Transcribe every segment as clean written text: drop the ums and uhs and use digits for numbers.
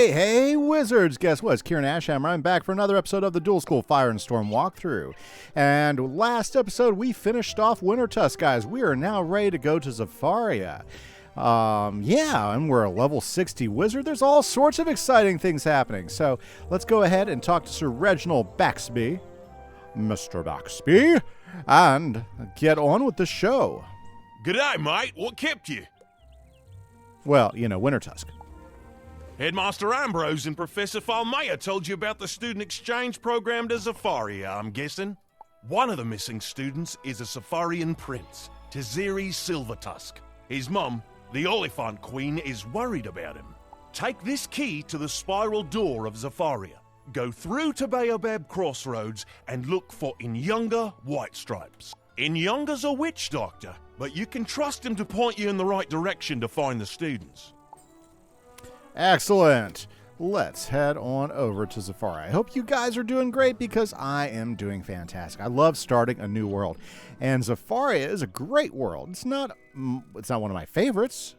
Hey, Wizards! Guess what? It's Kieran Ashhammer. I'm back for another episode of the Dual School Fire and Storm walkthrough. And last episode, we finished off Wintertusk, guys. We are now ready to go to Zafaria. And we're a level 60 wizard. There's all sorts of exciting things happening. So let's go ahead and talk to Sir Reginald Baxby, Mr. Baxby, and get on with the show. G'day, mate. What kept you? Well, Wintertusk. Headmaster Ambrose and Professor Falmea told you about the student exchange program to Zafaria, I'm guessing. One of the missing students is a Zafarian prince, Taziri Silvertusk. His mum, the Oliphant Queen, is worried about him. Take this key to the spiral door of Zafaria. Go through to Baobab Crossroads and look for Inyanga White Stripes. Inyanga's a witch doctor, but you can trust him to point you in the right direction to find the students. Excellent. Let's head on over to Zafaria. I hope you guys are doing great because I am doing fantastic. I love starting a new world. And Zafaria is a great world. It's not one of my favorites.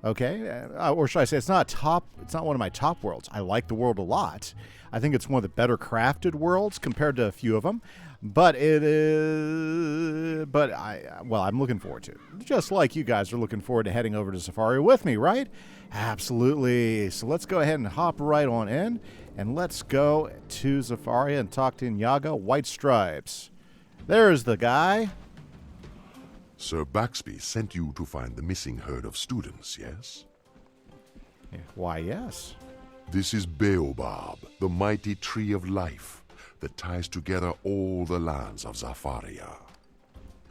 Okay? Or should I say it's not one of my top worlds. I like the world a lot. I think it's one of the better crafted worlds compared to a few of them. But I'm looking forward to it. Just like you guys are looking forward to heading over to Zafaria with me, right? Absolutely. So let's go ahead and hop right on in, and let's go to Zafaria and talk to Inyanga White Stripes. There's the guy. Sir Baxby sent you to find the missing herd of students, yes? Why, yes. This is Baobab, the mighty tree of life that ties together all the lands of Zafaria.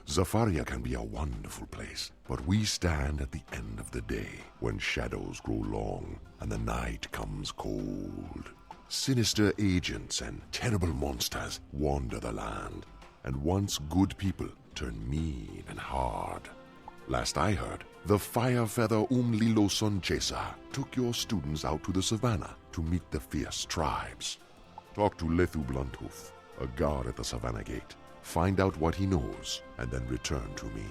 Zafaria can be a wonderful place, but we stand at the end of the day when shadows grow long and the night comes cold. Sinister agents and terrible monsters wander the land, and once good people turn mean and hard. Last I heard, the Firefeather Lilo Sunchaser took your students out to the savannah to meet the fierce tribes. Talk to Lethu Blunthoof, a guard at the savannah gate. Find out what he knows, and then return to me.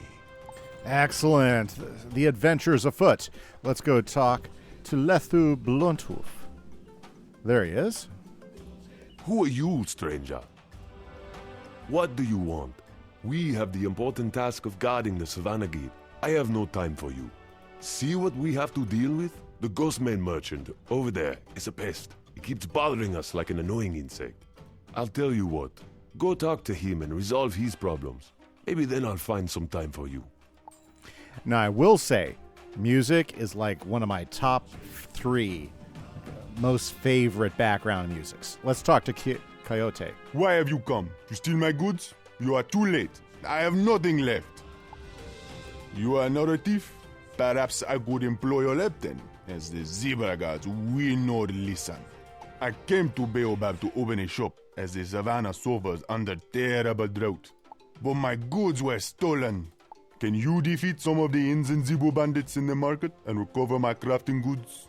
Excellent. The adventure's afoot. Let's go talk to Lethu Blunthoof. There he is. Who are you, stranger? What do you want? We have the important task of guarding the Savannah Gate. I have no time for you. See what we have to deal with? The Ghostman merchant, over there, is a pest. He keeps bothering us like an annoying insect. I'll tell you what. Go talk to him and resolve his problems. Maybe then I'll find some time for you. Now, I will say, music is like one of my top 3 most favorite background musics. Let's talk to Coyote. Why have you come? To steal my goods? You are too late. I have nothing left. You are not a thief? Perhaps I could employ your help then, as the zebra guards will not listen. I came to Baobab to open a shop, as the savannah suffers under terrible drought. But my goods were stolen. Can you defeat some of the Inns and Zibo bandits in the market and recover my crafting goods?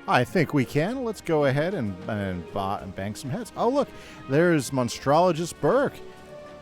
I think we can. Let's go ahead and bang some heads. Oh, look, there's Monstrologist Burke,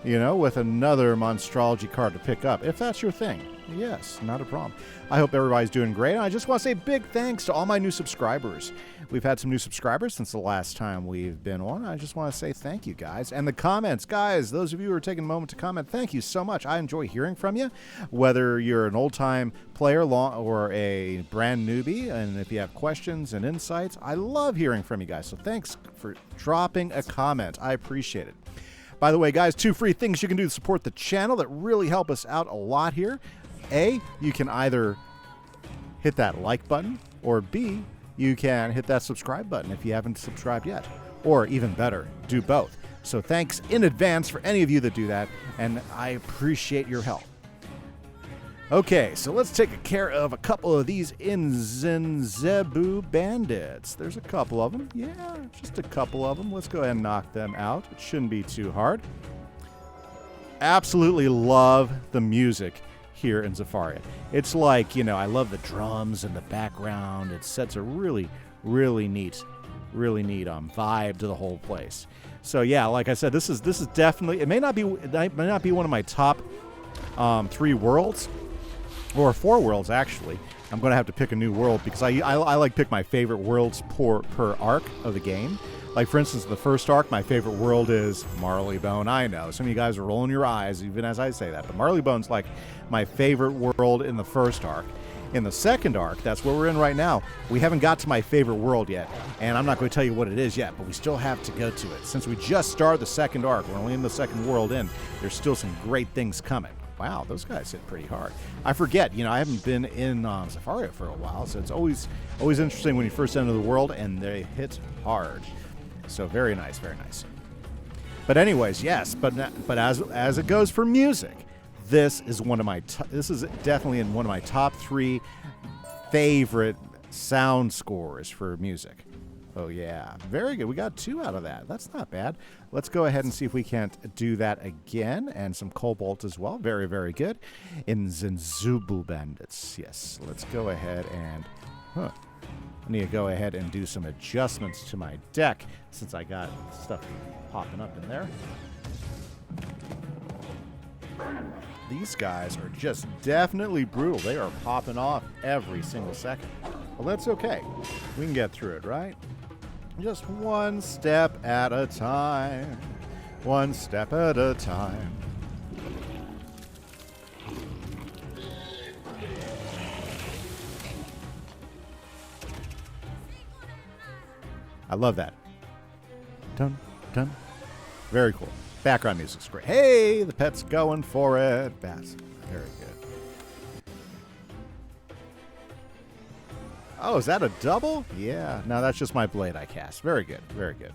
with another Monstrology card to pick up, if that's your thing. Yes, not a problem. I hope everybody's doing great. And I just want to say big thanks to all my new subscribers. We've had some new subscribers since the last time we've been on. I just want to say thank you, guys. And the comments, guys, those of you who are taking a moment to comment, thank you so much. I enjoy hearing from you, whether you're an old-time player or a brand newbie. And if you have questions and insights, I love hearing from you guys. So thanks for dropping a comment. I appreciate it. By the way, guys, 2 free things you can do to support the channel that really help us out a lot here. A, you can either hit that like button, or B, you can hit that subscribe button if you haven't subscribed yet. Or even better, do both. So thanks in advance for any of you that do that, and I appreciate your help. Okay, so let's take care of a couple of these Inzenzebu bandits. There's a couple of them. Yeah, just a couple of them. Let's go ahead and knock them out. It shouldn't be too hard. Absolutely love the music here in Zafaria. It's like, I love the drums in the background. It sets a really, really neat vibe to the whole place. So yeah, like I said, this is definitely, it may not be one of my top 3 worlds, or 4 worlds actually, I'm going to have to pick a new world because I like pick my favorite worlds per arc of the game. Like, for instance, the first arc, my favorite world is Marleybone. I know, some of you guys are rolling your eyes even as I say that, but Marleybone's like my favorite world in the first arc. In the second arc, that's where we're in right now, we haven't got to my favorite world yet, and I'm not going to tell you what it is yet, but we still have to go to it. Since we just started the second arc, we're only in the second world in, there's still some great things coming. Wow, those guys hit pretty hard. I forget, I haven't been in Zafaria for a while, so it's always interesting when you first enter the world, and they hit hard. So very nice, very nice. But anyways, yes. But as it goes for music, this is definitely in one of my top 3 favorite sound scores for music. Oh yeah, very good. We got 2 out of that. That's not bad. Let's go ahead and see if we can't do that again, and some Cobalt as well. Very, very good. In Zenzubu Bandits. Yes. Let's go ahead and. I need to go ahead and do some adjustments to my deck since I got stuff popping up in there. These guys are just definitely brutal. They are popping off every single second. Well, that's okay. We can get through it, right? Just one step at a time. One step at a time. I love that. Dun, dun. Very cool. Background music's great. Hey, the pet's going for it. That's very good. Oh, is that a double? Yeah. No, that's just my blade I cast. Very good. Very good.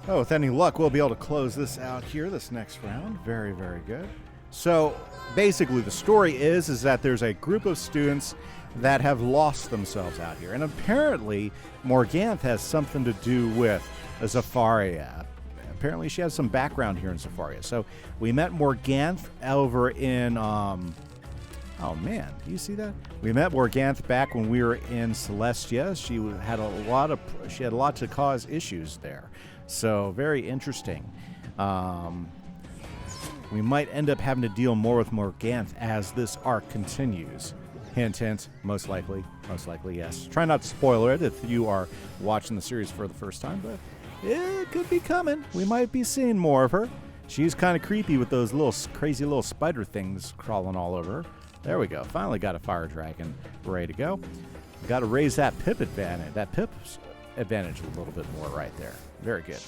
Oh, with any luck, we'll be able to close this out here this next round. Very, very good. So basically the story is that there's a group of students that have lost themselves out here. And apparently Morganth has something to do with Zafaria. Apparently she has some background here in Zafaria. So we met Morganth over in... oh man, do you see that? We met Morganth back when we were in Celestia. She had a lot to cause issues there. So very interesting. We might end up having to deal more with Morganth as this arc continues. Hint, hint, most likely, yes. Try not to spoiler it if you are watching the series for the first time, but it could be coming. We might be seeing more of her. She's kind of creepy with those crazy little spider things crawling all over her. There we go. Finally got a fire dragon ready to go. Got to raise that pip advantage. That pip's advantage a little bit more right there. Very good.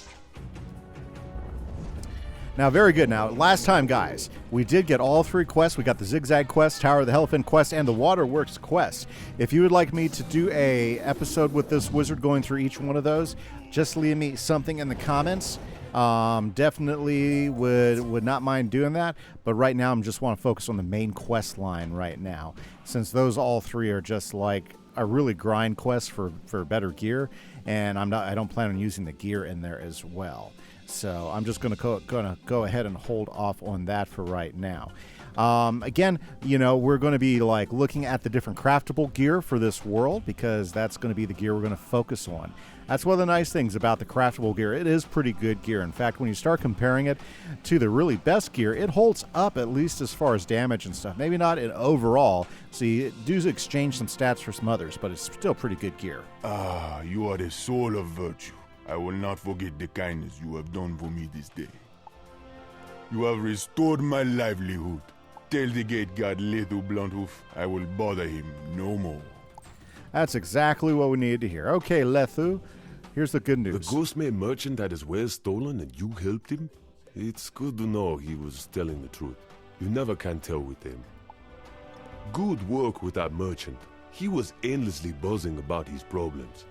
Now, very good. Now, last time, guys, we did get all 3 quests. We got the Zigzag quest, Tower of the Hellfin quest, and the Waterworks quest. If you would like me to do a episode with this wizard going through each one of those, just leave me something in the comments. Definitely would not mind doing that. But right now, I just want to focus on the main quest line right now, since those all 3 are just like a really grind quest for better gear, and I don't plan on using the gear in there as well. So I'm just going to go ahead and hold off on that for right now. Again, we're going to be like looking at the different craftable gear for this world, because that's going to be the gear we're going to focus on. That's one of the nice things about the craftable gear. It is pretty good gear. In fact, when you start comparing it to the really best gear, it holds up at least as far as damage and stuff. Maybe not in overall. So you do exchange some stats for some others, but it's still pretty good gear. Ah, you are the soul of virtue. I will not forget the kindness you have done for me this day. You have restored my livelihood. Tell the gate guard Lethu Blunthoof I will bother him no more. That's exactly what we needed to hear. Okay, Lethu, here's the good news. The Ghostmare merchant had his wares stolen and you helped him? It's good to know he was telling the truth. You never can tell with him. Good work with that merchant. He was endlessly buzzing about his problems.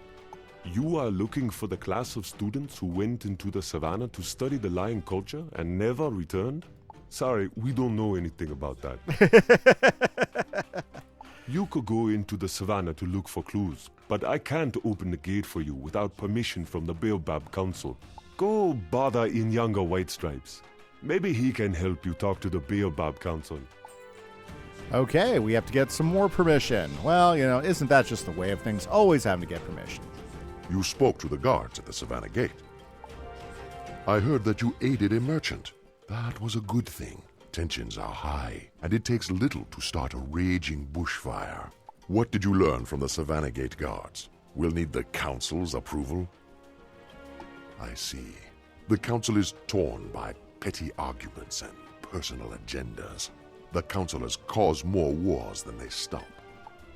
You are looking for the class of students who went into the savannah to study the lion culture and never returned? Sorry, we don't know anything about that. You could go into the savannah to look for clues, but I can't open the gate for you without permission from the Baobab Council. Go bother Inyanga White Stripes. Maybe he can help you talk to the Baobab Council. Okay, we have to get some more permission. Well, isn't that just the way of things? Always having to get permission. You spoke to the guards at the Savannah Gate. I heard that you aided a merchant. That was a good thing. Tensions are high, and it takes little to start a raging bushfire. What did you learn from the Savannah Gate guards? We'll need the Council's approval. I see. The Council is torn by petty arguments and personal agendas. The Councilors cause more wars than they stop.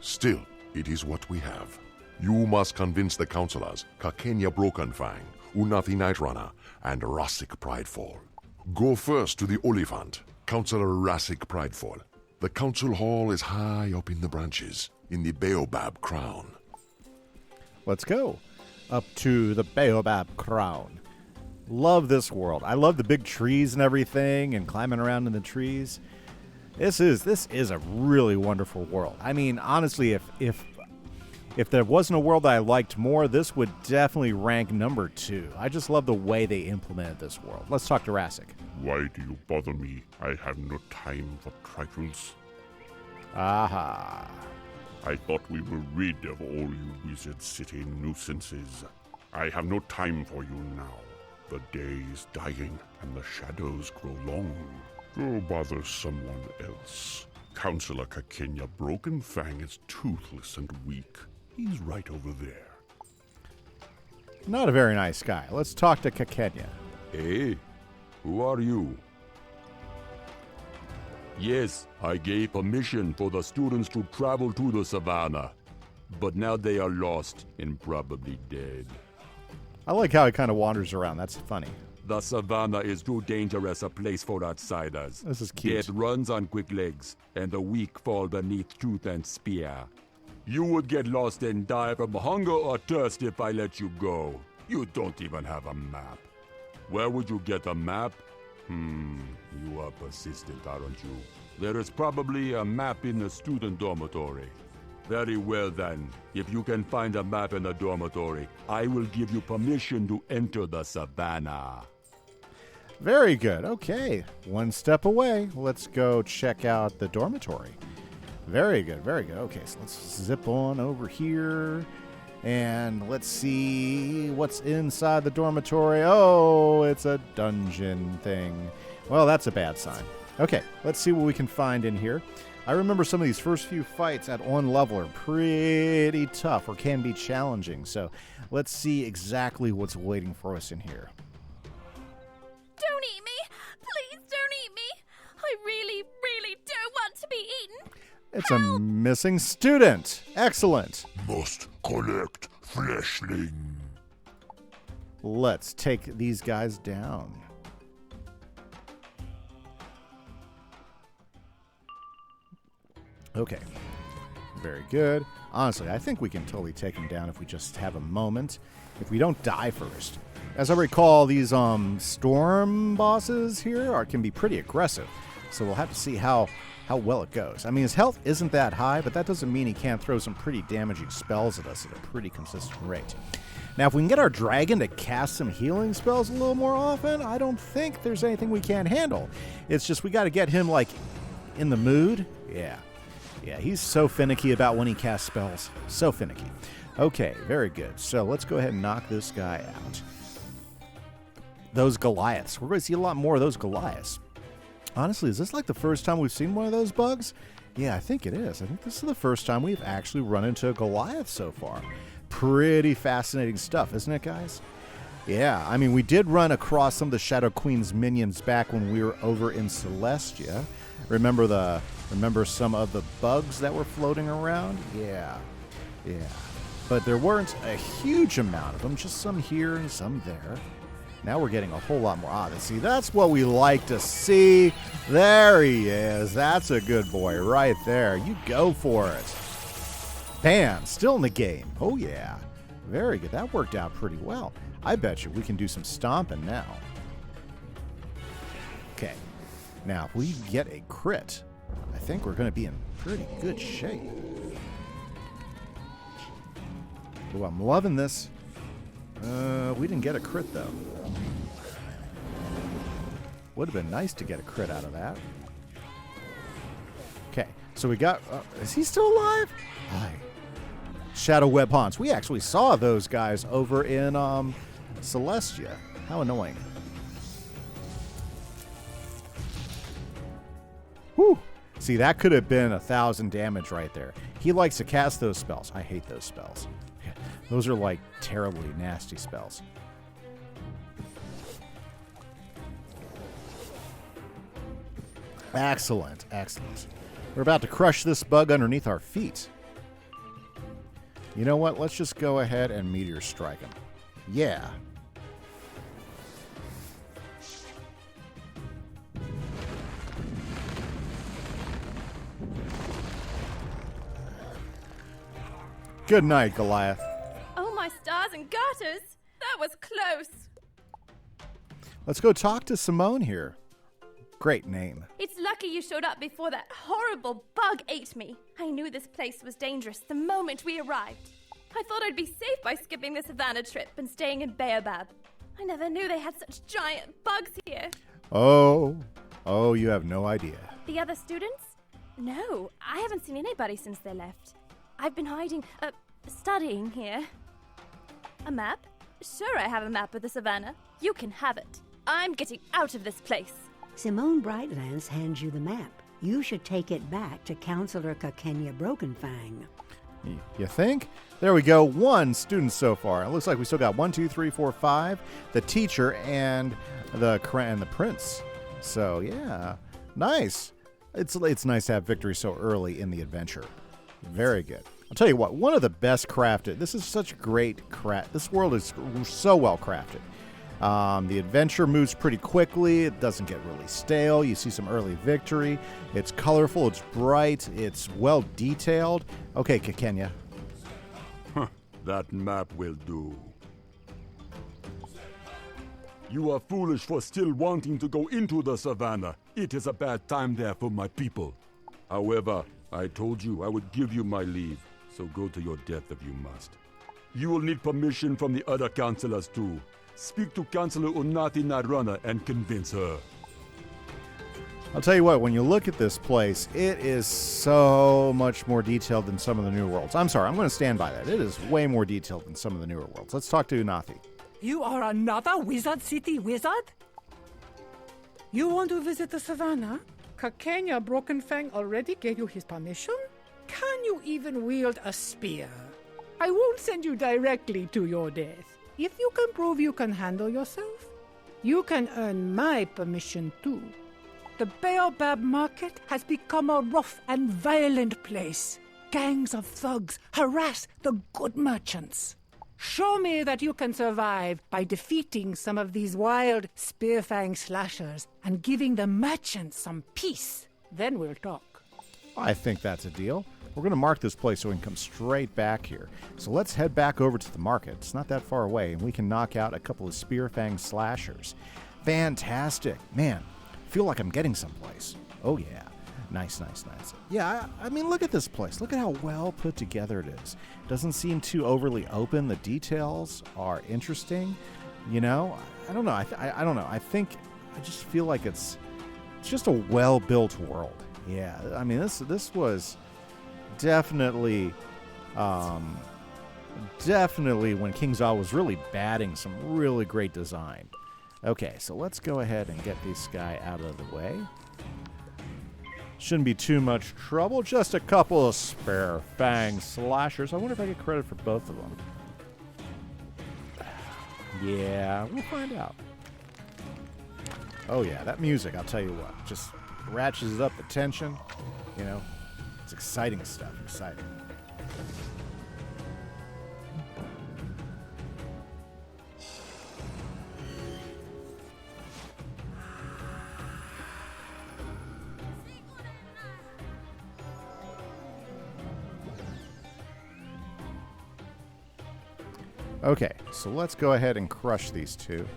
Still, it is what we have. You must convince the Councilors, Kakenya Brokenfang, Unathi Nightrunner, and Rasik Pridefall. Go first to the Oliphant, Councilor Rasik Pridefall. The Council Hall is high up in the branches, in the Baobab Crown. Let's go up to the Baobab Crown. Love this world. I love the big trees and everything and climbing around in the trees. This is a really wonderful world. I mean, honestly, if there wasn't a world that I liked more, this would definitely rank number 2. I just love the way they implemented this world. Let's talk to Rasik. Why do you bother me? I have no time for trifles. Aha. I thought we were rid of all you Wizard City nuisances. I have no time for you now. The day is dying, and the shadows grow long. Go bother someone else. Counselor Kakenya Brokenfang is toothless and weak. He's right over there. Not a very nice guy. Let's talk to Kakenya. Hey, who are you? Yes, I gave permission for the students to travel to the savannah, but now they are lost and probably dead. I like how he kind of wanders around. That's funny. The savannah is too dangerous a place for outsiders. This is cute. Death runs on quick legs, and the weak fall beneath tooth and spear. You would get lost and die from hunger or thirst if I let you go. You don't even have a map. Where would you get a map? You are persistent, aren't you? There is probably a map in the student dormitory. Very well then. If you can find a map in the dormitory, I will give you permission to enter the savannah. Very good. Okay. One step away. Let's go check out the dormitory. Very good. Very good. Okay, so let's zip on over here. And let's see what's inside the dormitory. Oh, it's a dungeon thing. Well, that's a bad sign. Okay, let's see what we can find in here. I remember some of these first few fights at on level are pretty tough or can be challenging. So let's see exactly what's waiting for us in here. Don't eat me! Please don't eat me! I really, really don't want to be eaten! It's a missing student. Excellent. Must collect fleshling. Let's take these guys down. Okay. Very good. Honestly, I think we can totally take them down if we just have a moment. If we don't die first. As I recall, these storm bosses here can be pretty aggressive. So we'll have to see how well it goes. I mean, his health isn't that high, but that doesn't mean he can't throw some pretty damaging spells at us at a pretty consistent rate. Now, if we can get our dragon to cast some healing spells a little more often, I don't think there's anything we can't handle. It's just we got to get him, like, in the mood. Yeah, he's so finicky about when he casts spells. So finicky. Okay, very good. So let's go ahead and knock this guy out. Those Goliaths. We're going to see a lot more of those Goliaths. Honestly, is this like the first time we've seen one of those bugs? Yeah, I think it is. I think this is the first time we've actually run into a Goliath so far. Pretty fascinating stuff, isn't it, guys? Yeah, I mean, we did run across some of the Shadow Queen's minions back when we were over in Celestia. Remember some of the bugs that were floating around? Yeah. But there weren't a huge amount of them, just some here and some there. Now we're getting a whole lot more. See, that's what we like to see. There he is. That's a good boy right there. You go for it. Bam, still in the game. Oh, yeah. Very good. That worked out pretty well. I bet you we can do some stomping now. Okay. Now, if we get a crit, I think we're going to be in pretty good shape. Oh, I'm loving this. We didn't get a crit, though. Would have been nice to get a crit out of that. Okay, so we got... is he still alive? Hi. Shadow Web Haunts. We actually saw those guys over in Celestia. How annoying. See, that could have been 1,000 damage right there. He likes to cast those spells. I hate those spells. Those are like terribly nasty spells. Excellent, excellent. We're about to crush this bug underneath our feet. You know what? Let's just go ahead and meteor strike him. Yeah. Good night, Goliath. Oh, my stars and garters! That was close. Let's go talk to Simone here. Great name. It's lucky you showed up before that horrible bug ate me. I knew this place was dangerous the moment we arrived. I thought I'd be safe by skipping the savannah trip and staying in Baobab. I never knew they had such giant bugs here. Oh, you have no idea. The other students? No, I haven't seen anybody since they left. I've been hiding, studying here. A map? Sure, I have a map of the savannah. You can have it. I'm getting out of this place. Simone Brightlands hands you the map. You should take it back to Counselor Kakenya Brokenfang. You think? There we go. 1 student so far. It looks like we still got 1, 2, 3, 4, 5. The teacher and the prince. So yeah, nice. It's nice to have victory so early in the adventure. Very good. I'll tell you what. One of the best crafted. This is such great craft. This world is so well crafted. The adventure moves pretty quickly. It doesn't get really stale. You see some early victory. It's colorful. It's bright. It's well detailed. Okay, Kakenya. That map will do. You are foolish for still wanting to go into the savannah. It is a bad time there for my people. However, I told you I would give you my leave, so go to your death if you must. You will need permission from the other counselors too. Speak to Counselor Unati Narana and convince her. I'll tell you what, when you look at this place, it is so much more detailed than some of the newer worlds. I'm sorry, I'm going to stand by that. It is way more detailed than some of the newer worlds. Let's talk to Unathi. You are another Wizard City wizard? You want to visit the savannah? Kakenya Brokenfang already gave you his permission? Can you even wield a spear? I won't send you directly to your death. If you can prove you can handle yourself, you can earn my permission too. The Baobab market has become a rough and violent place. Gangs of thugs harass the good merchants. Show me that you can survive by defeating some of these wild spearfang slashers and giving the merchants some peace. Then we'll talk. I think that's a deal. We're going to mark this place so we can come straight back here. So let's head back over to the market. It's not that far away, and we can knock out a couple of spearfang slashers. Fantastic. Man, I feel like I'm getting someplace. Oh, yeah. Nice, nice, nice. Yeah, I mean, look at this place. Look at how well put together it is. Doesn't seem too overly open. The details are interesting. You know, I don't know. I don't know. I just feel like it's just a well-built world. Yeah, I mean, this was definitely when King Zal was really batting some really great design. Okay, so let's go ahead and get this guy out of the way. Shouldn't be too much trouble. Just a couple of spare fang slashers. I wonder if I get credit for both of them. Yeah, we'll find out. Oh yeah, that music, I'll tell you what, just ratchets up the tension. You know, it's exciting stuff, exciting. Okay, so let's go ahead and crush these two.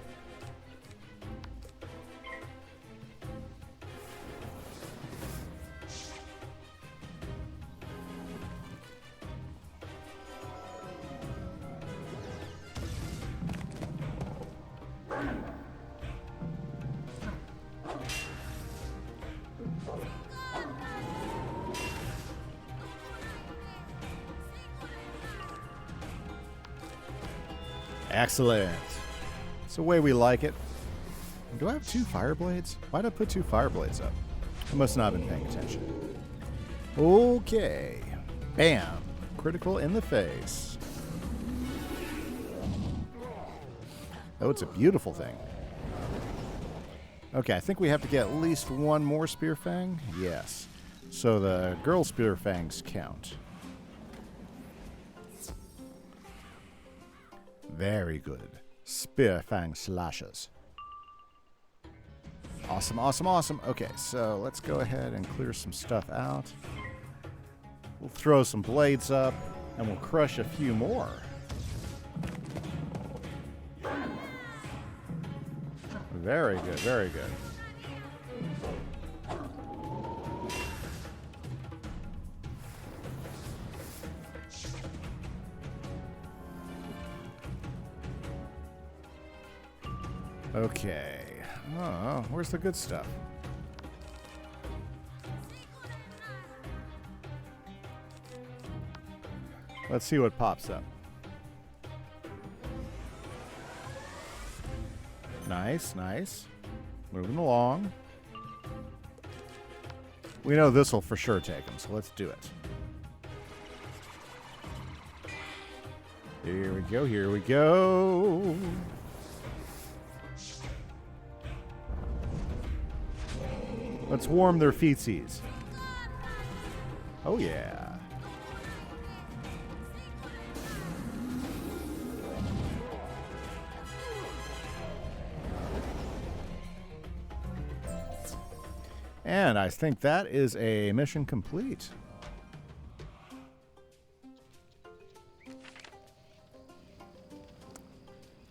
Excellent. It's the way we like it. Do I have 2 fire blades? Why did I put 2 fire blades up? I must not have been paying attention. Okay. Bam. Critical in the face. Oh, it's a beautiful thing. Okay, I think we have to get at least one more Spear Fang. Yes. So the girl Spear Fangs count. Very good. Spear Fang slashes. Awesome, awesome, awesome. Okay, so let's go ahead and clear some stuff out. We'll throw some blades up, and we'll crush a few more. Very good, very good. Okay. Oh, where's the good stuff? Let's see what pops up. Nice, nice. Moving along. We know this will for sure take them, so let's do it. Here we go, here we go. Let's warm their feetsies. Oh, yeah. And I think that is a mission complete.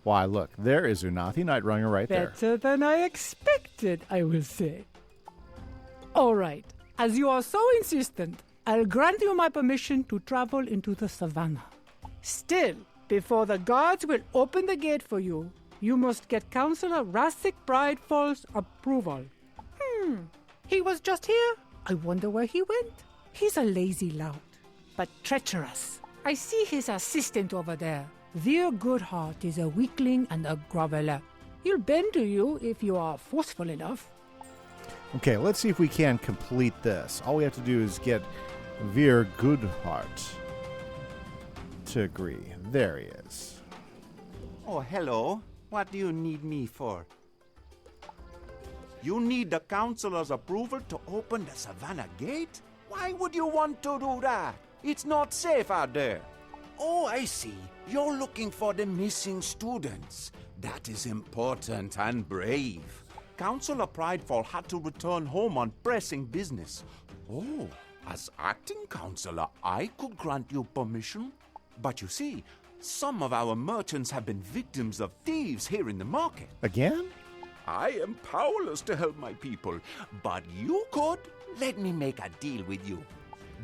Why, look, there is Unathi Nightrunner right there. Better than I expected, I will say. All right, as you are so insistent, I'll grant you my permission to travel into the savannah. Still, before the guards will open the gate for you, you must get Councillor Rasik Bridefall's approval. He was just here. I wonder where he went. He's a lazy lout, but treacherous. I see his assistant over there. Veer Goodheart is a weakling and a groveler. He'll bend to you if you are forceful enough. Okay, let's see if we can complete this. All we have to do is get Veer Goodheart to agree. There he is. Oh, hello. What do you need me for? You need the councillor's approval to open the Savannah Gate? Why would you want to do that? It's not safe out there. Oh, I see. You're looking for the missing students. That is important and brave. Councillor Pridefall had to return home on pressing business. Oh, as acting councillor, I could grant you permission. But you see, some of our merchants have been victims of thieves here in the market. Again? I am powerless to help my people, but you could. Let me make a deal with you.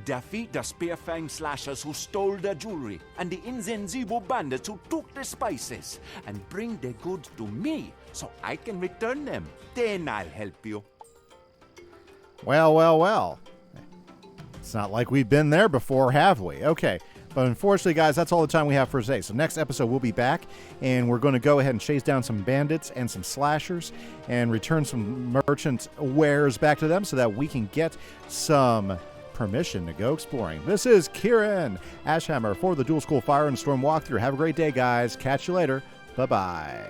Defeat the Spearfang slashers who stole the jewelry and the Inzenzibo bandits who took the spices, and bring the goods to me so I can return them. Then I'll help you. Well, well, well. It's not like we've been there before, have we? Okay. But unfortunately, guys, that's all the time we have for today. So next episode, we'll be back, and we're going to go ahead and chase down some bandits and some slashers and return some merchant wares back to them so that we can get some permission to go exploring. This is Kieran Ashhammer for the Dual School Fire and Storm Walkthrough. Have a great day, guys. Catch you later. Bye-bye.